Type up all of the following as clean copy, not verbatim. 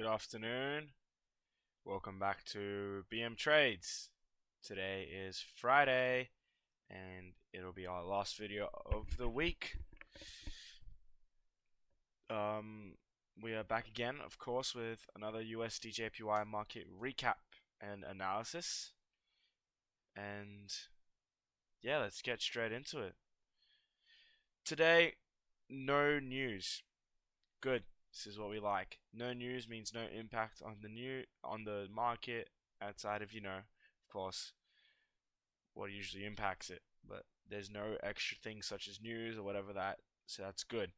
Good afternoon. Welcome back to BM Trades. Today is Friday and it'll be our last video of the week. We are back again, of course, with another USDJPY market recap and analysis. And yeah, let's get straight into it. Today, no news. Good. This is what we like. No news means no impact on the market outside of, of course, what usually impacts it. But there's no extra things such as news or whatever so that's good.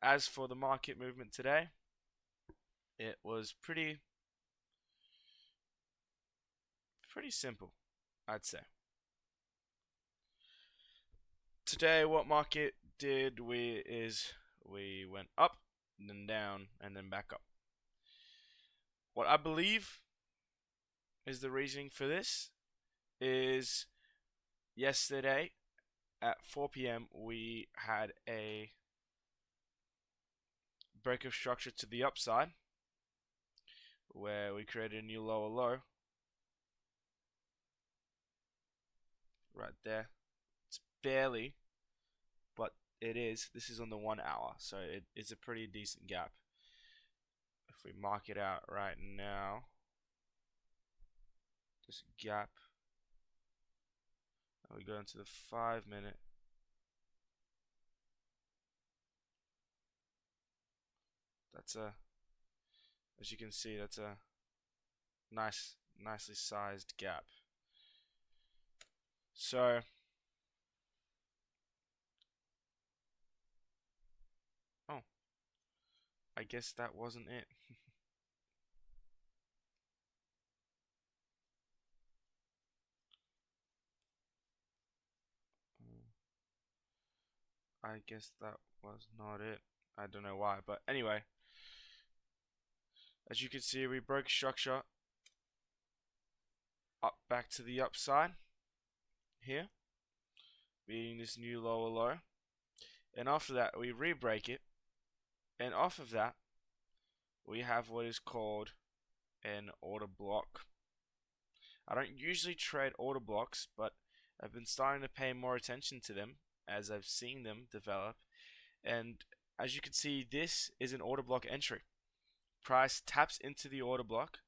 As for the market movement today, it was pretty simple, I'd say. Today, what market did we went up, and then down, and then back up. What I believe is the reasoning for this is yesterday at 4 p.m. we had a break of structure to the upside where we created a new lower low right there. It's barely, but it is. This is on the 1 hour, so it's a pretty decent gap. If we mark it out right now, this gap, and we go into the 5 minute, as you can see, that's a nicely sized gap. So I guess that wasn't it. I guess that was not it. I don't know why, but anyway, as you can see, we broke structure up back to the upside here, being this new lower low, and after that we re-break it, and off of that we have what is called an order block. I don't usually trade order blocks, but I've been starting to pay more attention to them as I've seen them develop, and as you can see, this is an order block entry. Price taps into the order block.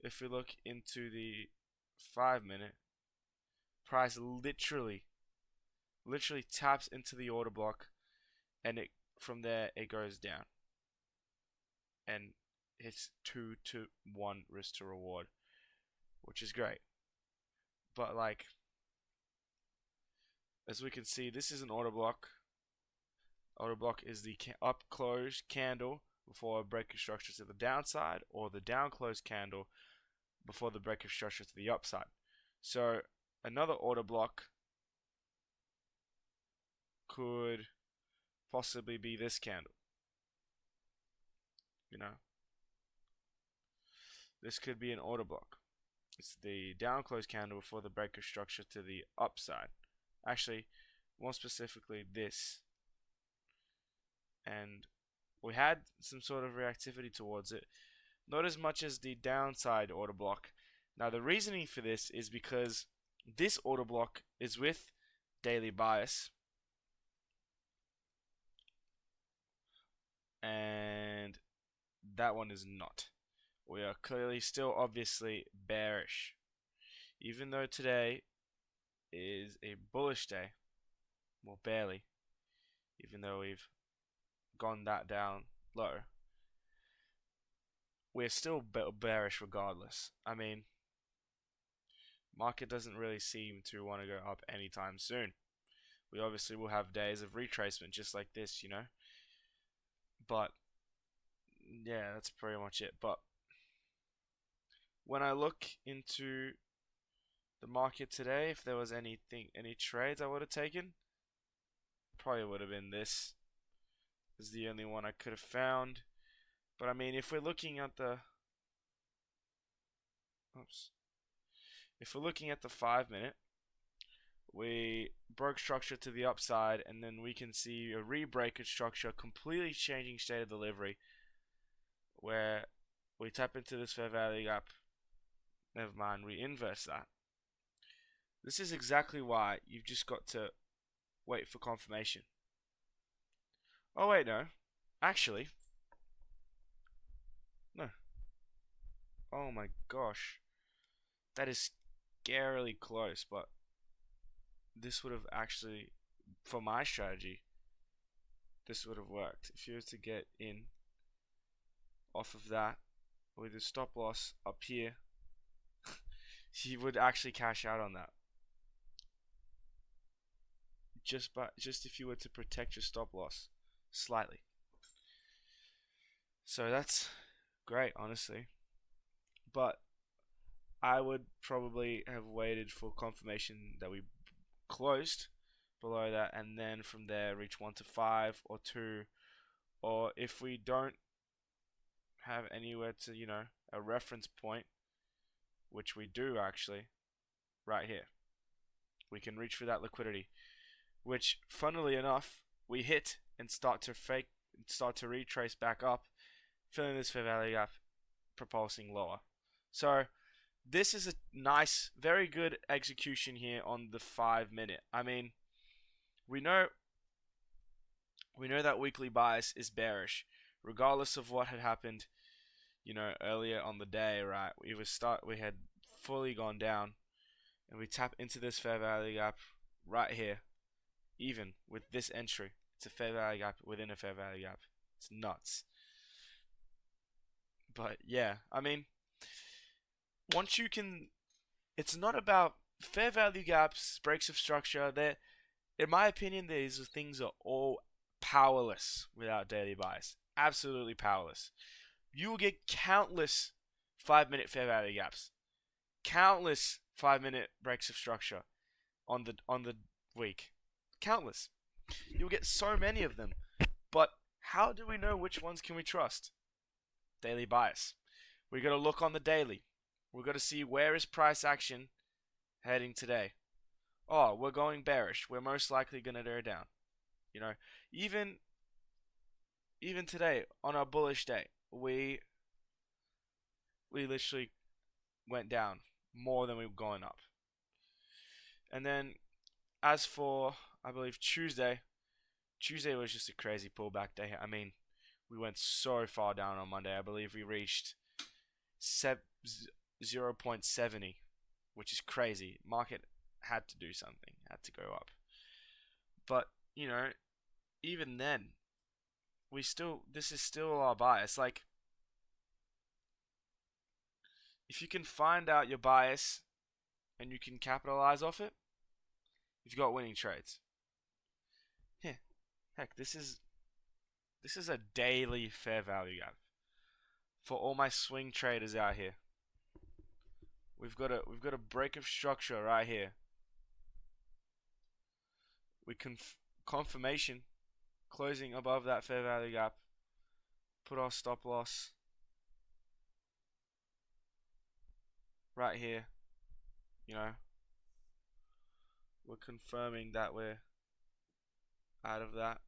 If we look into the 5 minute, price literally taps into the order block, and from there it goes down and hits 2-to-1 risk to reward, which is great. But like, as we can see, this is an order block. Order block is the up close candle before a break of structure to the downside, or the down close candle before the break of structure to the upside. So another order block could possibly be this candle. This could be an order block. It's the down close candle before the break of structure to the upside. Actually, more specifically, this. And we had some sort of reactivity towards it, not as much as the downside order block. Now the reasoning for this is because this order block is with daily bias, and that one is not. We are clearly still obviously bearish, even though today is a bullish day. Well, barely, even though we've gone that down low, we're still bearish regardless. I mean, market doesn't really seem to want to go up anytime soon. We obviously will have days of retracement just like this, but yeah, that's pretty much it. But when I look into the market today, if there was any trades I would have taken, probably would have been this. This is the only one I could have found. But I mean, if we're looking at the if we're looking at the 5 minute, we broke structure to the upside, and then we can see a re-break of structure, completely changing state of delivery, where we tap into this fair value gap. Never mind, we inverse that. This is exactly why you've just got to wait for confirmation. Oh wait, no. Actually, no. Oh my gosh. That is scarily close, but this would have actually, for my strategy, this would have worked. If you were to get in off of that with a stop loss up here, you would actually cash out on that. Just if you were to protect your stop loss slightly. So that's great, honestly. But I would probably have waited for confirmation that we closed below that, and then from there reach 1 to 5 or 2, or if we don't have anywhere to, a reference point, which we do actually, right here, we can reach for that liquidity, which funnily enough we hit and start to retrace back up, filling this fair value gap, propulsing lower. So this is a nice, very good execution here on the 5-minute. I mean, we know that weekly bias is bearish, regardless of what had happened, earlier on the day, right? We had fully gone down, and we tap into this fair value gap right here. Even with this entry, it's a fair value gap within a fair value gap. It's nuts. But yeah, I mean, once you can, it's not about fair value gaps, breaks of structure. In my opinion, these things are all powerless without daily bias. Absolutely powerless. You will get countless 5-minute fair value gaps, countless 5-minute breaks of structure on the week, countless. You'll get so many of them. But how do we know which ones can we trust? Daily bias. We got to look on the daily. We've got to see where is price action heading today. Oh, we're going bearish. We're most likely going to go down. Even today on our bullish day, we literally went down more than we were going up. And then as for, I believe, Tuesday was just a crazy pullback day. I mean, we went so far down on Monday. I believe we reached 0.70, which is crazy. Market had to do something, had to go up. But, even then, this is still our bias. Like, if you can find out your bias and you can capitalize off it, you've got winning trades. Yeah, heck, this is a daily fair value gap for all my swing traders out here. We've got a break of structure right here. We confirmation closing above that fair value gap. Put our stop loss right here. We're confirming that we're out of that.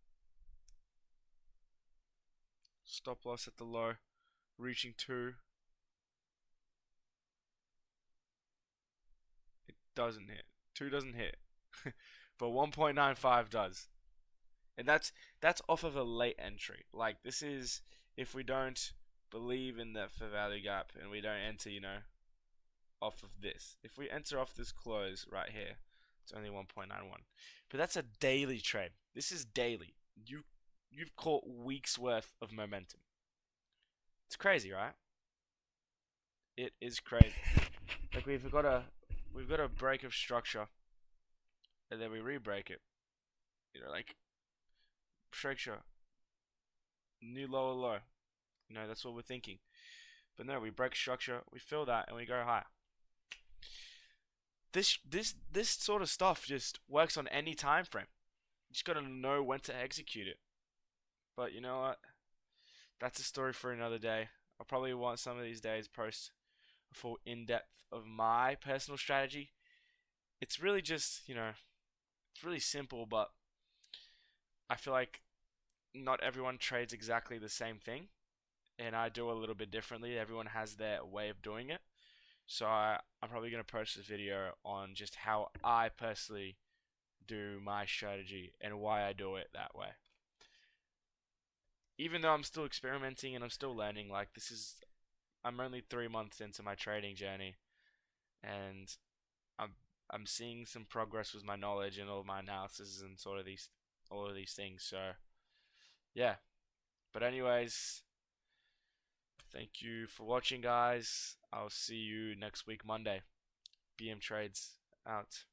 Stop loss at the low, reaching 2. It doesn't hit. 2 doesn't hit. But 1.95 does. And that's off of a late entry. Like, this is if we don't believe in the fair value gap and we don't enter, off of this. If we enter off this close right here, it's only 1.91. But that's a daily trade. This is daily. You've caught weeks worth of momentum. It's crazy, right? It is crazy. Like, we've got a break of structure, and then we re-break it. Like, structure, new lower low. That's what we're thinking. But no, we break structure, we fill that, and we go higher. This sort of stuff just works on any time frame. You just gotta know when to execute it. But you know what? That's a story for another day. I'll probably want some of these days post a full in-depth of my personal strategy. It's really just, it's really simple, but I feel like not everyone trades exactly the same thing. and I do a little bit differently. Everyone has their way of doing it. So I'm probably going to post this video on just how I personally do my strategy and why I do it that way. Even though I'm still experimenting and I'm still learning, like I'm only 3 months into my trading journey, and I'm I'm seeing some progress with my knowledge and all my analysis and sort of all of these things. So yeah. But anyways, thank you for watching, guys. I'll see you next week, Monday. BM Trades out.